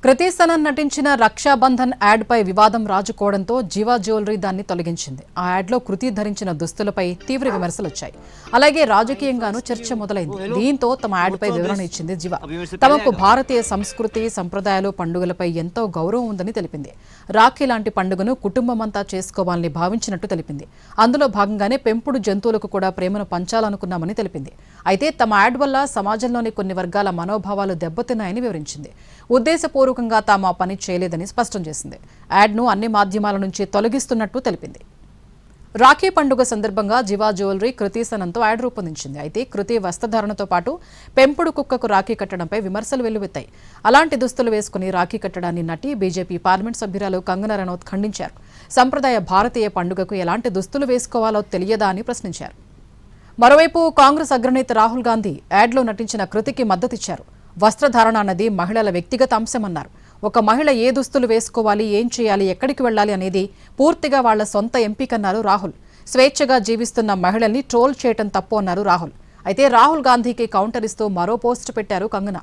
కృతి సనన్ నటించిన రక్షాబంధన్ యాడ్ పై వివాదం రాజుకోవడంతో జీవా జ్యువెలరీ దాన్ని తొలగించింది. ఆ యాడ్ లో కృతి ధరించిన దుస్తులపై తీవ్ర విమర్శలు వచ్చాయి. అలాగే రాజకీయంగానూ చర్చ మొదలైంది. దీంతో తమ యాడ్ పై వివరణ ఇచ్చింది జీవా. తమకు భారతీయ సంస్కృతి, సంప్రదాయాలు, పండుగలపై ఎంతో గౌరవం ఉందని తెలిపింది. రాఖీ లాంటి పండుగను కుటుంబమంతా చేసుకోవాలని భావించినట్టు తెలిపింది. అందులో భాగంగానే పెంపుడు జంతువులకు కూడా ప్రేమను పంచాలనుకున్నామని తెలిపింది. అయితే తమ యాడ్ వల్ల సమాజంలోని కొన్ని వర్గాల మనోభావాలు దెబ్బతిన్నాయని వివరించింది. ఉద్దేశపూర్వకంగా తాము ఆ పని చేయలేదని స్పష్టం చేసింది. యాడ్ను అన్ని మాధ్యమాల నుంచి తొలగిస్తున్నట్టు తెలిపింది. రాఖీ పండుగ సందర్భంగా జీవా జ్యువెలరీ కృతి సనన్తో యాడ్ రూపొందించింది. అయితే కృతి వస్త్రధారణతో పాటు పెంపుడు కుక్కకు రాఖీ కట్టడంపై విమర్శలు వెల్లువెత్తాయి. అలాంటి దుస్తులు వేసుకుని రాఖీ కట్టడాన్ని నటి, బీజేపీ పార్లమెంట్ సభ్యురాలు కంగనా రనౌత్ ఖండించారు. సంప్రదాయ భారతీయ పండుగకు ఎలాంటి దుస్తులు వేసుకోవాలో తెలియదా అని ప్రశ్నించారు. మరోవైపు కాంగ్రెస్ అగ్రనేత రాహుల్ గాంధీ యాడ్లో నటించిన కృతికి మద్దతిచ్చారు. వస్త్రధారణ అన్నది మహిళల వ్యక్తిగత అంశమన్నారు. ఒక మహిళ ఏ దుస్తులు వేసుకోవాలి, ఏం చేయాలి, ఎక్కడికి వెళ్లాలి అనేది పూర్తిగా వాళ్ల సొంత ఎంపికన్నారు రాహుల్. స్వేచ్ఛగా జీవిస్తున్న మహిళల్ని ట్రోల్ చేయటం తప్పు అన్నారు రాహుల్. అయితే రాహుల్ గాంధీకి కౌంటర్ ఇస్తూ మరో పోస్ట్ పెట్టారు కంగనా.